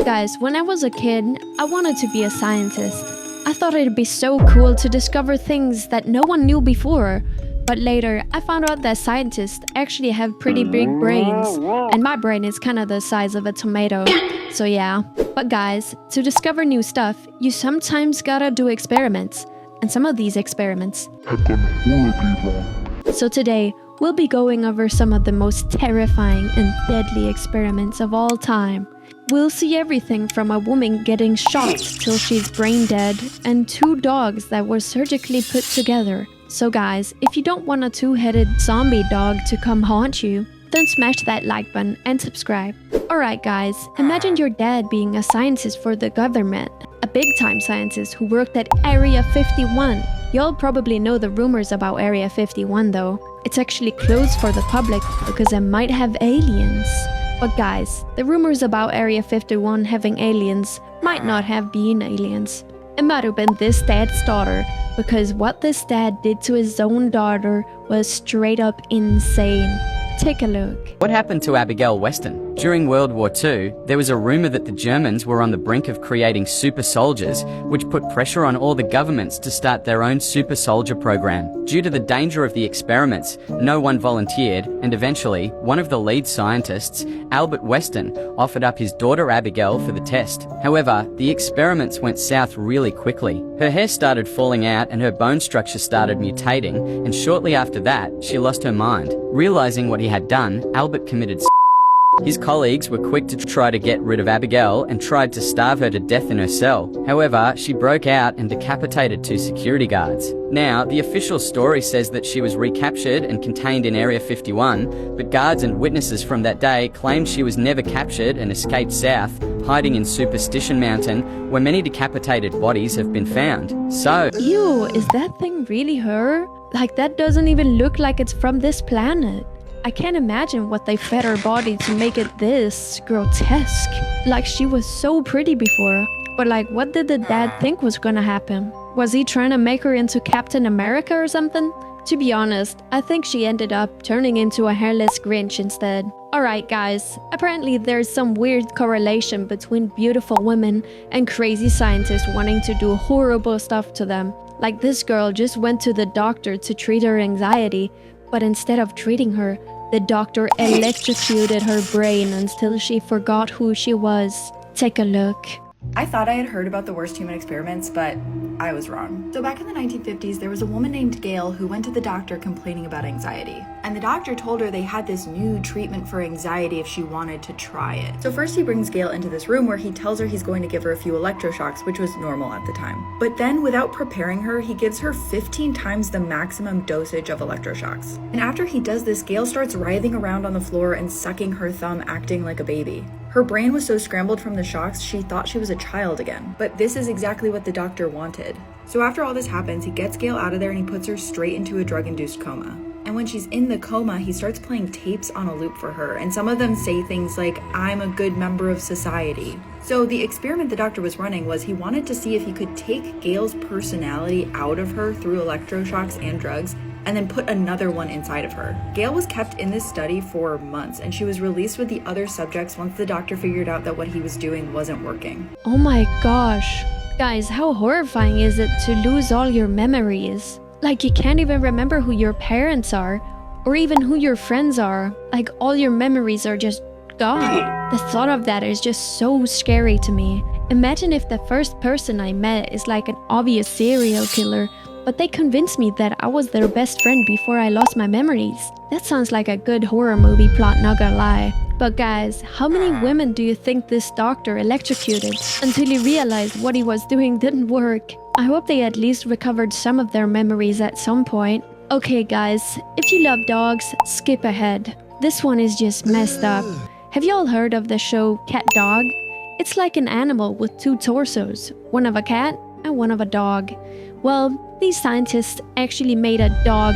Guys, when I was a kid, I wanted to be a scientist. I thought it'd be so cool to discover things that no one knew before. But later, I found out that scientists actually have pretty big brains. And my brain is kind of the size of a tomato. So yeah. But guys, to discover new stuff, you sometimes gotta do experiments. And some of these experiments have gone horribly wrong. So today, we'll be going over some of the most terrifying and deadly experiments of all time. We'll see everything from a woman getting shot till she's brain dead, and 2 dogs that were surgically put together. So guys, if you don't want a 2-headed zombie dog to come haunt you, then smash that like button and subscribe. Alright guys, imagine your dad being a scientist for the government. A big-time scientist who worked at Area 51. Y'all probably know the rumors about Area 51 though. It's actually closed for the public because it might have aliens. But guys, the rumors about Area 51 having aliens might not have been aliens. It might have been this dad's daughter, because what this dad did to his own daughter was straight up insane. Take a look. What happened to Abigail Weston? During World War II, there was a rumor that the Germans were on the brink of creating super soldiers, which put pressure on all the governments to start their own super soldier program. Due to the danger of the experiments, no one volunteered, and eventually, one of the lead scientists, Albert Weston, offered up his daughter Abigail for the test. However, the experiments went south really quickly. Her hair started falling out and her bone structure started mutating, and shortly after that, she lost her mind. Realizing what he had done, Albert committed suicide. His colleagues were quick to try to get rid of Abigail and tried to starve her to death in her cell. However, she broke out and decapitated 2 security guards. Now, the official story says that she was recaptured and contained in Area 51, but guards and witnesses from that day claimed she was never captured and escaped south, hiding in Superstition Mountain, where many decapitated bodies have been found. So, ew, is that thing really her? Like, that doesn't even look like it's from this planet. I can't imagine what they fed her body to make it this grotesque. Like, she was so pretty before. But like, what did the dad think was gonna happen? Was he trying to make her into Captain America or something? To be honest, I think she ended up turning into a hairless Grinch instead. Alright guys, apparently there's some weird correlation between beautiful women and crazy scientists wanting to do horrible stuff to them. Like, this girl just went to the doctor to treat her anxiety, but instead of treating her, the doctor electrocuted her brain until she forgot who she was. Take a look. I thought I had heard about the worst human experiments, but I was wrong. So back in the 1950s, there was a woman named Gail who went to the doctor complaining about anxiety. And the doctor told her they had this new treatment for anxiety if she wanted to try it. So first he brings Gail into this room where he tells her he's going to give her a few electroshocks, which was normal at the time. But then, without preparing her, he gives her 15 times the maximum dosage of electroshocks. And after he does this, Gail starts writhing around on the floor and sucking her thumb, acting like a baby. Her brain was so scrambled from the shocks, she thought she was a child again. But this is exactly what the doctor wanted. So after all this happens, he gets Gail out of there and he puts her straight into a drug-induced coma. And when she's in the coma, he starts playing tapes on a loop for her, and some of them say things like, "I'm a good member of society." So the experiment the doctor was running was he wanted to see if he could take Gail's personality out of her through electroshocks and drugs, and then put another one inside of her. Gail was kept in this study for months, and she was released with the other subjects once the doctor figured out that what he was doing wasn't working. Oh my gosh. Guys, how horrifying is it to lose all your memories? Like, you can't even remember who your parents are, or even who your friends are. Like, all your memories are just gone. The thought of that is just so scary to me. Imagine if the first person I met is like an obvious serial killer, but they convinced me that I was their best friend before I lost my memories. That sounds like a good horror movie plot, not gonna lie. But guys, how many women do you think this doctor electrocuted until he realized what he was doing didn't work? I hope they at least recovered some of their memories at some point. Okay guys, if you love dogs, skip ahead. This one is just messed up. Have y'all heard of the show Cat Dog? It's like an animal with 2 torsos, one of a cat and one of a dog. Well, these scientists actually made a dog.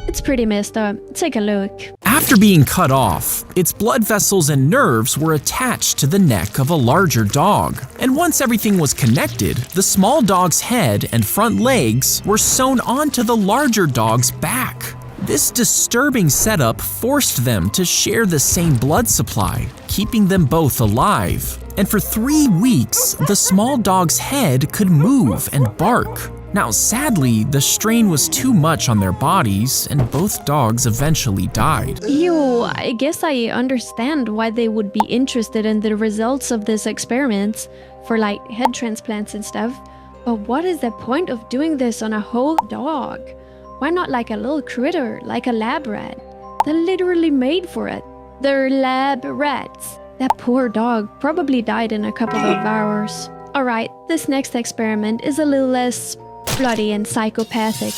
It's pretty messed up. Take a look. After being cut off, its blood vessels and nerves were attached to the neck of a larger dog. And once everything was connected, the small dog's head and front legs were sewn onto the larger dog's back. This disturbing setup forced them to share the same blood supply, keeping them both alive. And for 3 weeks, the small dog's head could move and bark. Now, sadly, the strain was too much on their bodies, and both dogs eventually died. Ew, I guess I understand why they would be interested in the results of these experiments for like head transplants and stuff. But what is the point of doing this on a whole dog? Why not like a little critter, like a lab rat? They're literally made for it. They're lab rats. That poor dog probably died in a couple of hours. Alright, this next experiment is a little less bloody and psychopathic.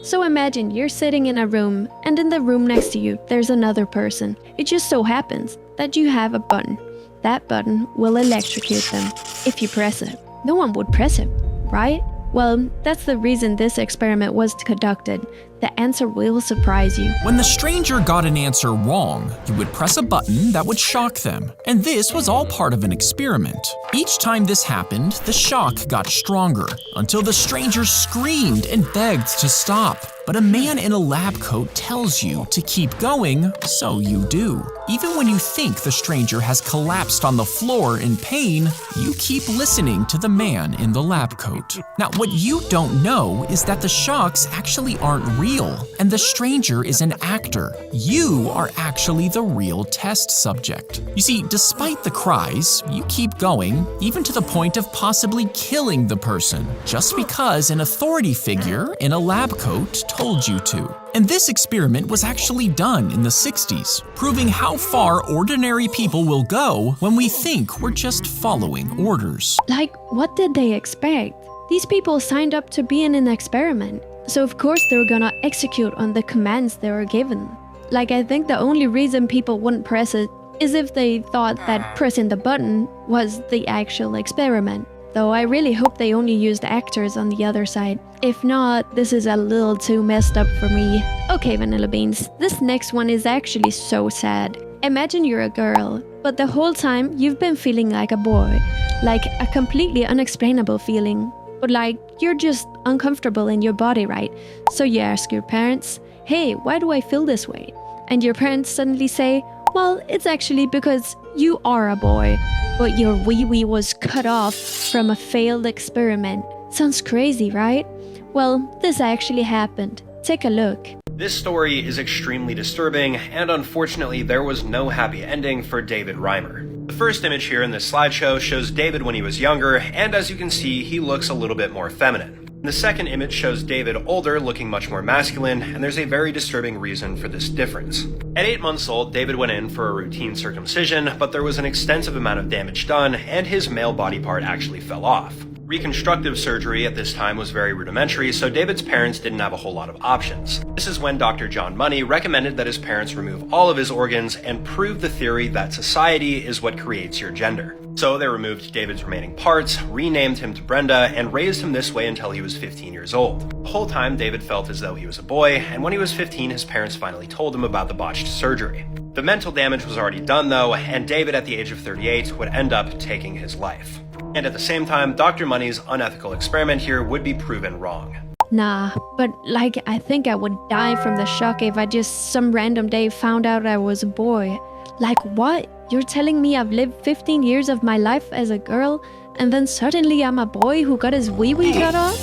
So imagine you're sitting in a room, and in the room next to you, there's another person. It just so happens that you have a button. That button will electrocute them if you press it. No one would press it, right? Well, that's the reason this experiment was conducted. The answer will surprise you. When the stranger got an answer wrong, you would press a button that would shock them. And this was all part of an experiment. Each time this happened, the shock got stronger, until the stranger screamed and begged to stop. But a man in a lab coat tells you to keep going, so you do. Even when you think the stranger has collapsed on the floor in pain, you keep listening to the man in the lab coat. Now, what you don't know is that the shocks actually aren't real, and the stranger is an actor. You are actually the real test subject. You see, despite the cries, you keep going, even to the point of possibly killing the person, just because an authority figure in a lab coat told you to. And this experiment was actually done in the 60s, proving how far ordinary people will go when we think we're just following orders. Like, what did they expect? These people signed up to be in an experiment, so of course they were gonna execute on the commands they were given. Like, I think the only reason people wouldn't press it is if they thought that pressing the button was the actual experiment. Though I really hope they only used actors on the other side. If not, this is a little too messed up for me. Okay, Vanilla Beans, this next one is actually so sad. Imagine you're a girl, but the whole time you've been feeling like a boy. Like a completely unexplainable feeling. But like, you're just uncomfortable in your body, right? So you ask your parents, hey, why do I feel this way? And your parents suddenly say, well, it's actually because you are a boy, but your wee-wee was cut off from a failed experiment. Sounds crazy, right? Well, this actually happened. Take a look. This story is extremely disturbing, and unfortunately there was no happy ending for David Reimer. The first image here in this slideshow shows David when he was younger, and as you can see, he looks a little bit more feminine. The second image shows David older, looking much more masculine, and there's a very disturbing reason for this difference. At 8 months old, David went in for a routine circumcision, but there was an extensive amount of damage done, and his male body part actually fell off. Reconstructive surgery at this time was very rudimentary, so David's parents didn't have a whole lot of options. This is when Dr. John Money recommended that his parents remove all of his organs and prove the theory that society is what creates your gender. So they removed David's remaining parts, renamed him to Brenda, and raised him this way until he was 15 years old. The whole time David felt as though he was a boy, and when he was 15 his parents finally told him about the botched surgery. The mental damage was already done though, and David at the age of 38 would end up taking his life. And at the same time, Dr. Money's unethical experiment here would be proven wrong. Nah, but like, I think I would die from the shock if I just some random day found out I was a boy. Like, what? You're telling me I've lived 15 years of my life as a girl, and then suddenly I'm a boy who got his wee-wee cut off?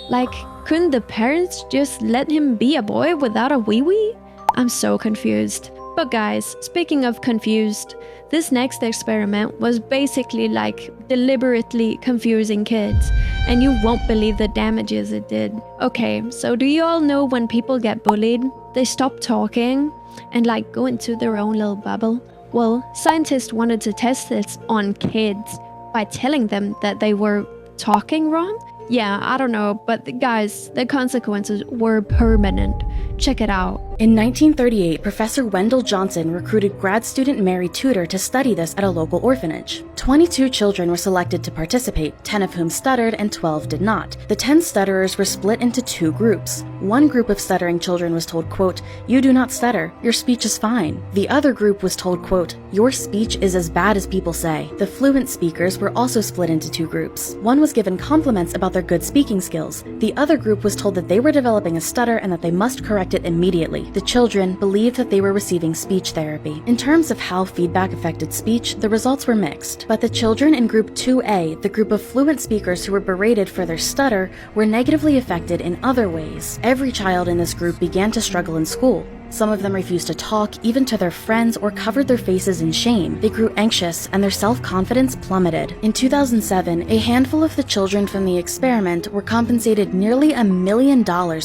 Like, couldn't the parents just let him be a boy without a wee-wee? I'm so confused. But guys, speaking of confused, this next experiment was basically like deliberately confusing kids, and you won't believe the damages it did. Okay, so do you all know when people get bullied, they stop talking and like go into their own little bubble? Well, scientists wanted to test this on kids by telling them that they were talking wrong. Yeah, I don't know, but guys, the consequences were permanent. Check it out. In 1938, Professor Wendell Johnson recruited grad student Mary Tudor to study this at a local orphanage. 22 children were selected to participate, 10 of whom stuttered and 12 did not. The 10 stutterers were split into 2 groups. One group of stuttering children was told, quote, "You do not stutter, your speech is fine." The other group was told, quote, "Your speech is as bad as people say." The fluent speakers were also split into 2 groups. One was given compliments about their good speaking skills. The other group was told that they were developing a stutter and that they must correct it immediately. therapy. The children believed that they were receiving speech therapy. In terms of how feedback affected speech, the results were mixed. But the children in Group 2A, the group of fluent speakers who were berated for their stutter, were negatively affected in other ways. Every child in this group began to struggle in school. Some of them refused to talk, even to their friends, or covered their faces in shame. They grew anxious, and their self-confidence plummeted. In 2007, a handful of the children from the experiment were compensated nearly $1 million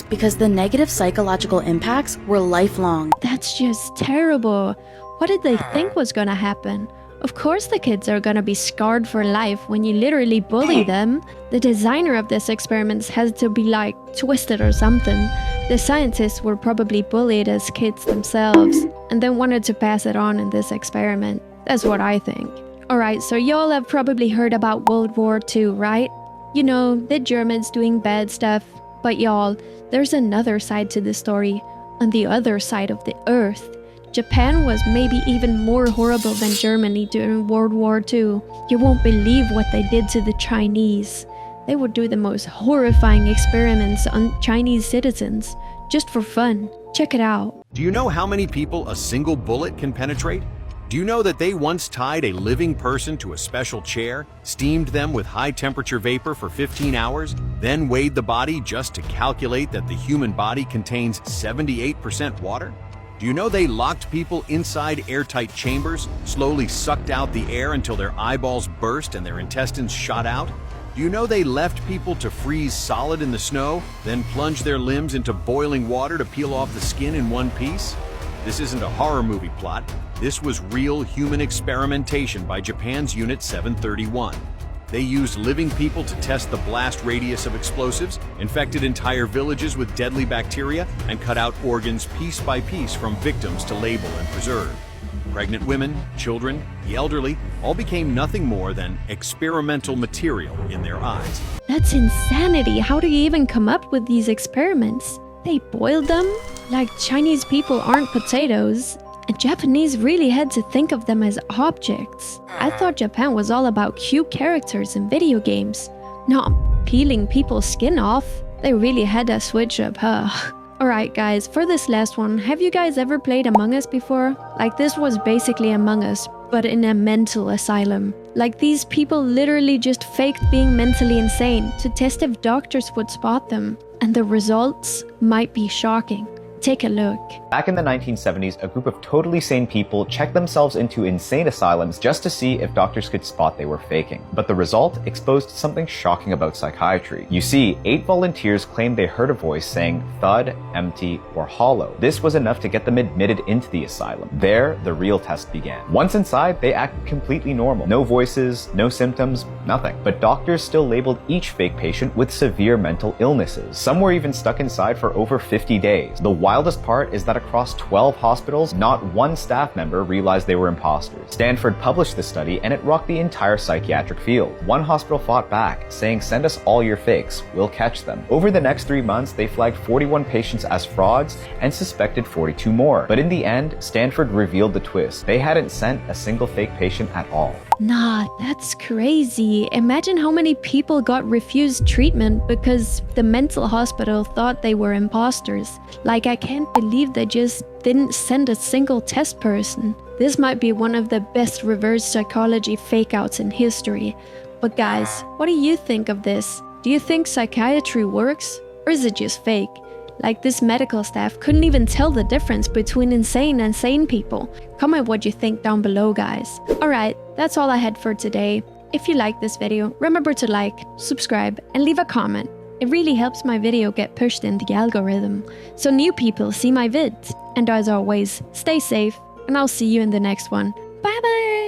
because the negative psychological impacts were lifelong. That's just terrible. What did they think was gonna happen? Of course the kids are gonna be scarred for life when you literally bully them. The designer of this experiment had to be like twisted or something. The scientists were probably bullied as kids themselves and then wanted to pass it on in this experiment. That's what I think. Alright, so y'all have probably heard about World War II, right? You know, the Germans doing bad stuff. But y'all, there's another side to the story. On the other side of the earth. Japan was maybe even more horrible than Germany during World War II. You won't believe what they did to the Chinese. They would do the most horrifying experiments on Chinese citizens, just for fun. Check it out. Do you know how many people a single bullet can penetrate? Do you know that they once tied a living person to a special chair, steamed them with high-temperature vapor for 15 hours, then weighed the body just to calculate that the human body contains 78% water? Do you know they locked people inside airtight chambers, slowly sucked out the air until their eyeballs burst and their intestines shot out? Do you know they left people to freeze solid in the snow, then plunged their limbs into boiling water to peel off the skin in one piece? This isn't a horror movie plot. This was real human experimentation by Japan's Unit 731. They used living people to test the blast radius of explosives, infected entire villages with deadly bacteria, and cut out organs piece by piece from victims to label and preserve. Pregnant women, children, the elderly, all became nothing more than experimental material in their eyes. That's insanity. How do you even come up with these experiments? They boiled them? Like Chinese people aren't potatoes. And Japanese really had to think of them as objects. I thought Japan was all about cute characters in video games, not peeling people's skin off. They really had to switch up, huh? Alright guys, for this last one, have you guys ever played Among Us before? Like this was basically Among Us, but in a mental asylum. Like these people literally just faked being mentally insane to test if doctors would spot them. And the results might be shocking. Take a look. Back in the 1970s, a group of totally sane people checked themselves into insane asylums just to see if doctors could spot they were faking. But the result exposed something shocking about psychiatry. You see, 8 volunteers claimed they heard a voice saying thud, empty, or hollow. This was enough to get them admitted into the asylum. There, the real test began. Once inside, they acted completely normal. No voices, no symptoms, nothing. But doctors still labeled each fake patient with severe mental illnesses. Some were even stuck inside for over 50 days. The wildest part is that across 12 hospitals, not one staff member realized they were imposters. Stanford published the study and it rocked the entire psychiatric field. One hospital fought back, saying, "Send us all your fakes, we'll catch them." Over the next 3 months, they flagged 41 patients as frauds and suspected 42 more. But in the end, Stanford revealed the twist. They hadn't sent a single fake patient at all. Nah, that's crazy. Imagine how many people got refused treatment because the mental hospital thought they were imposters. Like, I can't believe they just didn't send a single test person. This might be one of the best reverse psychology fake-outs in history. But guys, what do you think of this? Do you think psychiatry works? Or is it just fake? Like, this medical staff couldn't even tell the difference between insane and sane people. Comment what you think down below, guys. Alright, that's all I had for today. If you like this video, remember to like, subscribe, and leave a comment. It really helps my video get pushed in the algorithm, so new people see my vids. And as always, stay safe, and I'll see you in the next one. Bye bye!